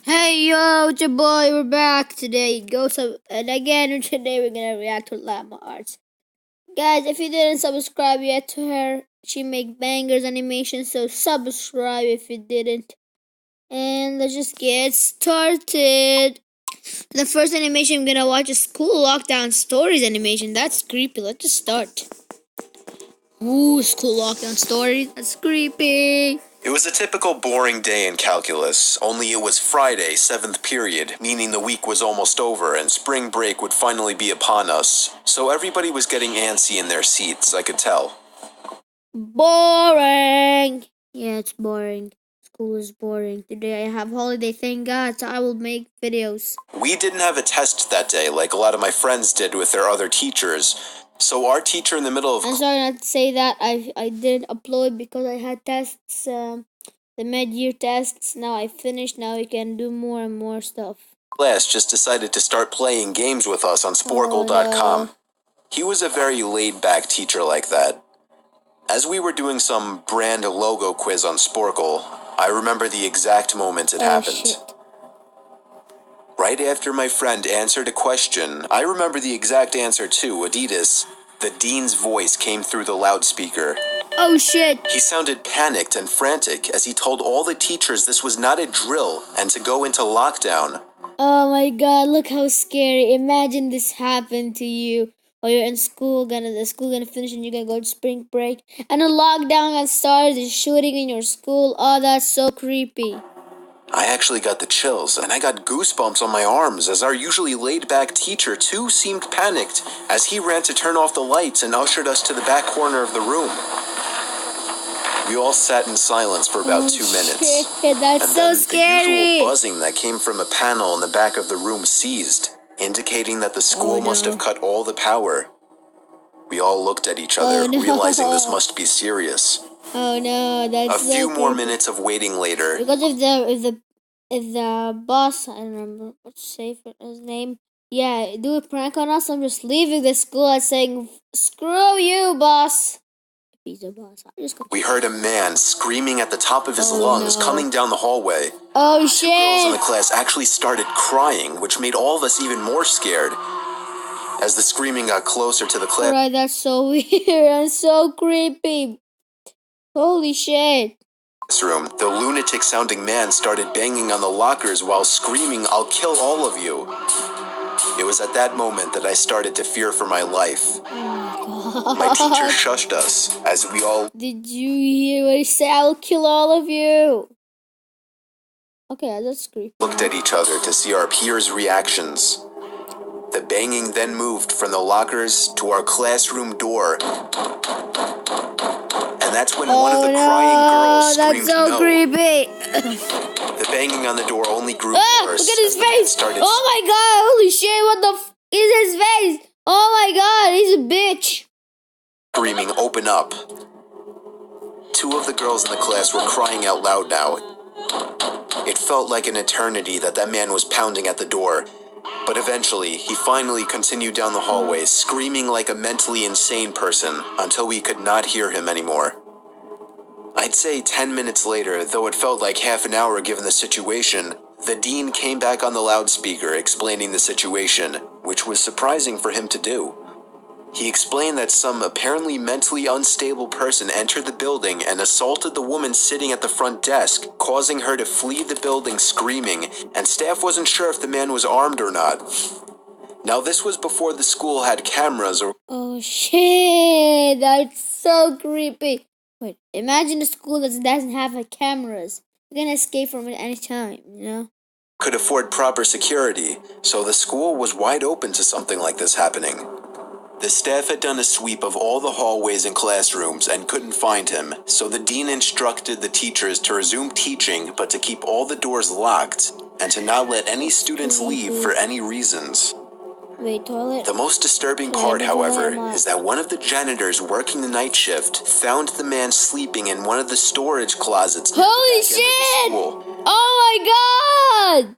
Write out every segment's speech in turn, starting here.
Hey yo, it's your boy, we're back today. And again today we're gonna react to Llama Arts. Guys, if you didn't subscribe yet to her, she make bangers animation, so subscribe if you didn't. And let's just get started. The first animation I'm gonna watch is School Lockdown Stories animation. That's creepy. Let's just start. Ooh, School Lockdown Stories. That's creepy. It was a typical boring day in calculus, only it was Friday, 7th period, meaning the week was almost over and spring break would finally be upon us. So everybody was getting antsy in their seats, I could tell. Boring. Yeah, it's boring. School is boring. Today I have holiday, thank God, so I will make videos. We didn't have a test that day like a lot of my friends did with their other teachers. So our teacher in the middle of... I'm sorry not to say that. I didn't upload because I had tests, the mid-year tests. Now I finished. Now we can do more and more stuff. class just decided to start playing games with us on Sporkle.com. Oh, no. He was a very laid-back teacher like that. As we were doing some brand logo quiz on Sporkle, I remember the exact moment it happened. Shit. Right after my friend answered a question, I remember the exact answer too, Adidas. The dean's voice came through the loudspeaker. Oh shit. He sounded panicked and frantic as he told all the teachers this was not a drill and to go into lockdown. Oh my God, look how scary. Imagine this happened to you. Or you're in school, the school gonna finish and you're gonna go to spring break. And a lockdown got started, there's shooting in your school. Oh, that's so creepy. I actually got the chills, and I got goosebumps on my arms as our usually laid-back teacher too seemed panicked as he ran to turn off the lights and ushered us to the back corner of the room. We all sat in silence for about 2 minutes. Shit, that's and so then scary. The usual buzzing that came from a panel in the back of the room ceased, indicating that the school must have cut all the power. We all looked at each other, realizing this must be serious. Oh no, that's a few more minutes of waiting later. Because if the boss, I don't remember what to say for his name. Yeah, do a prank on us. I'm just leaving the school and saying, "Screw you, boss." If he's a boss, I'm just gonna... We heard a man screaming at the top of his lungs coming down the hallway. Oh shit! 2 girls in the class actually started crying, which made all of us even more scared. As the screaming got closer to the class... Alright, that's so weird and so creepy. Holy shit. Room, the lunatic-sounding man started banging on the lockers while screaming, "I'll kill all of you." It was at that moment that I started to fear for my life. Oh my teacher shushed us as we all... Did you hear what he said? I'll kill all of you. Okay, that's creepy. Looked at each other to see our peers' reactions. The banging then moved from the lockers to our classroom door. And that's when one of the crying girls screamed, "That's so creepy." The banging on the door only grew worse. Look at his face! Oh my God! Holy shit! What the f is his face? Oh my God! He's a bitch. Screaming, "Open up!" 2 of the girls in the class were crying out loud now. It felt like an eternity that man was pounding at the door. But eventually, he finally continued down the hallway, screaming like a mentally insane person, until we could not hear him anymore. I'd say 10 minutes later, though it felt like half an hour given the situation, the dean came back on the loudspeaker explaining the situation, which was surprising for him to do. He explained that some apparently mentally unstable person entered the building and assaulted the woman sitting at the front desk, causing her to flee the building screaming, and staff wasn't sure if the man was armed or not. Now this was before the school had cameras or... Oh shit, that's so creepy. Wait, imagine a school that doesn't have cameras. You're gonna escape from it any time, you know? Could afford proper security, so the school was wide open to something like this happening. The staff had done a sweep of all the hallways and classrooms and couldn't find him, so the dean instructed the teachers to resume teaching but to keep all the doors locked and to not let any students leave for any reasons. Wait, toilet? The most disturbing part, however, is that one of the janitors working the night shift found the man sleeping in one of the storage closets. Holy shit! Oh my God!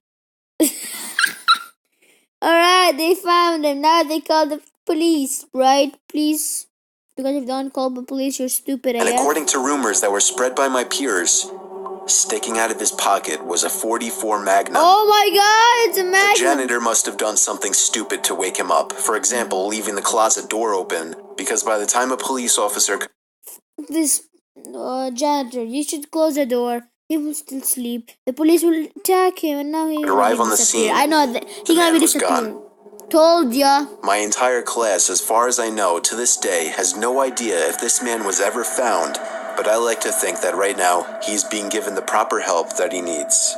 Alright, they found him. Now they call the police, right? Please. Because if you don't call the police, you're stupid, I guess. And according to rumors that were spread by my peers, Sticking out of his pocket was a .44 Magnum. Oh my god, it's a The Magnum. janitor must have done something stupid to wake him up. For example, leaving the closet door open, because by the time a police officer... This janitor, you should close the door. He will still sleep. The police will attack him, and now he's arrive gonna on the disappear. scene, I know that the he's gonna man be was disappearing. Told ya. My entire class, as far as I know, to this day, has no idea if this man was ever found, but I like to think that right now, he's being given the proper help that he needs.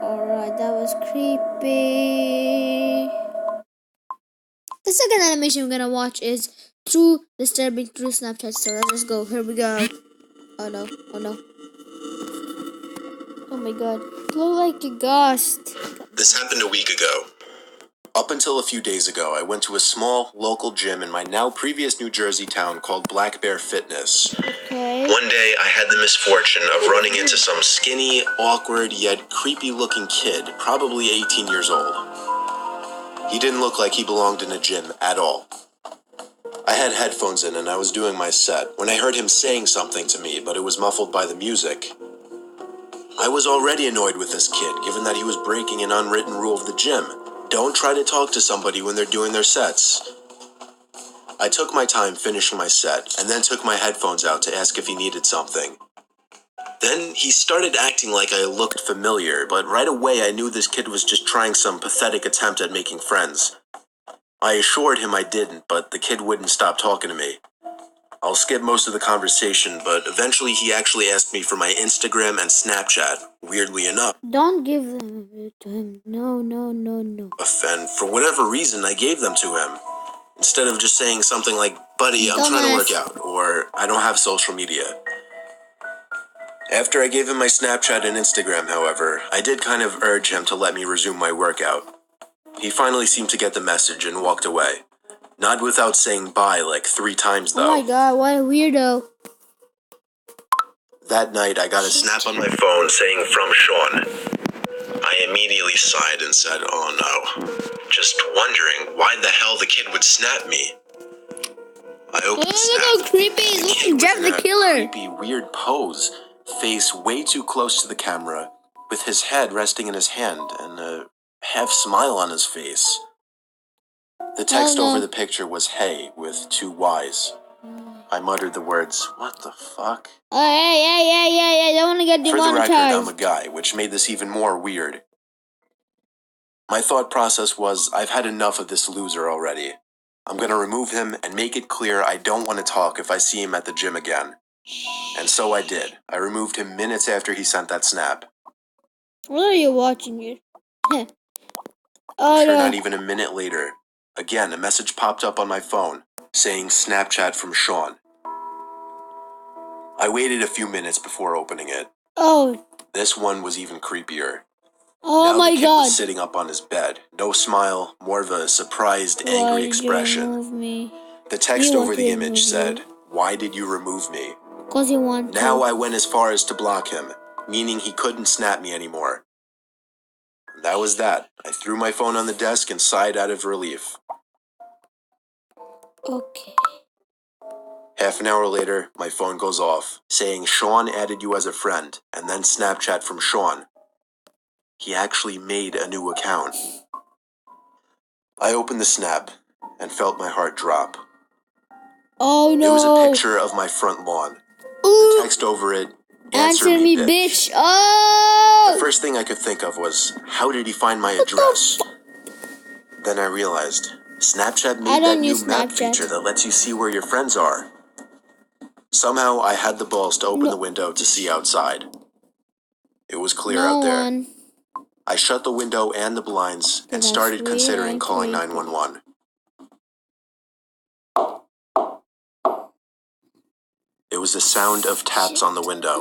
Alright, that was creepy. The second animation we're gonna watch is True Disturbing True Snapchat. So let's just go. Here we go. Oh no. Oh no. Oh my god. It looked like a ghost. This happened a week ago. Up until a few days ago, I went to a small, local gym in my now previous New Jersey town called Black Bear Fitness. Okay. One day, I had the misfortune of running into some skinny, awkward, yet creepy-looking kid, probably 18 years old. He didn't look like he belonged in a gym at all. I had headphones in and I was doing my set when I heard him saying something to me, but it was muffled by the music. I was already annoyed with this kid, given that he was breaking an unwritten rule of the gym. Don't try to talk to somebody when they're doing their sets. I took my time finishing my set, and then took my headphones out to ask if he needed something. Then he started acting like I looked familiar, but right away I knew this kid was just trying some pathetic attempt at making friends. I assured him I didn't, but the kid wouldn't stop talking to me. I'll skip most of the conversation, but eventually he actually asked me for my Instagram and Snapchat, weirdly enough. Don't give them to him. No, no, no, no. And for whatever reason, I gave them to him. Instead of just saying something like, buddy, I'm trying to work out, or I don't have social media. After I gave him my Snapchat and Instagram, however, I did kind of urge him to let me resume my workout. He finally seemed to get the message and walked away. Not without saying bye like 3 times, though. Oh my god, what a weirdo. That night, I got a snap on my phone saying from Sean. I immediately sighed and said, oh no. Just wondering why the hell the kid would snap me. I opened the snap. Look how creepy he's looking. Jeff the Killer. Creepy, weird pose. Face way too close to the camera, with his head resting in his hand and a half smile on his face. The text over the picture was hey with 2 Y's. I muttered the words, what the fuck? Oh, hey, I don't want to get demonetized. For the record, I'm a guy, which made this even more weird. My thought process was, I've had enough of this loser already. I'm gonna remove him and make it clear I don't want to talk if I see him at the gym again. And so I did. I removed him minutes after he sent that snap. What are you watching here? Oh, Sure, no. not even a minute later. Again, a message popped up on my phone, saying Snapchat from Sean. I waited a few minutes before opening it. Oh. This one was even creepier. Oh now my the kid god. was sitting up on his bed. No smile, more of a surprised, angry expression. Why did you remove me? The text You over want the to image remove said, you? why did you remove me? Because you want to. Now I went as far as to block him, meaning he couldn't snap me anymore. And that was that. I threw my phone on the desk and sighed out of relief. Okay. Half an hour later, my phone goes off, saying Sean added you as a friend, and then Snapchat from Sean. He actually made a new account. I opened the snap and felt my heart drop. Oh no. It was a picture of my front lawn. Ooh. The text over it, Answer me, bitch. Oh. The first thing I could think of was, how did he find my address? Then I realized, Snapchat made that new map feature that lets you see where your friends are. Somehow, I had the balls to open the window to see outside. It was clear out there. I shut the window and the blinds and started considering calling 911. It was the sound of taps on the window.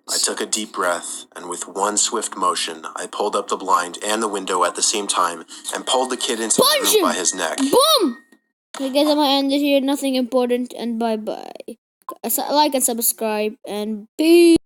I took a deep breath, and with one swift motion, I pulled up the blind and the window at the same time and pulled the kid into the room by his neck. Boom! I guess I'm gonna end it here. Nothing important, and bye-bye. Like and subscribe, and peace.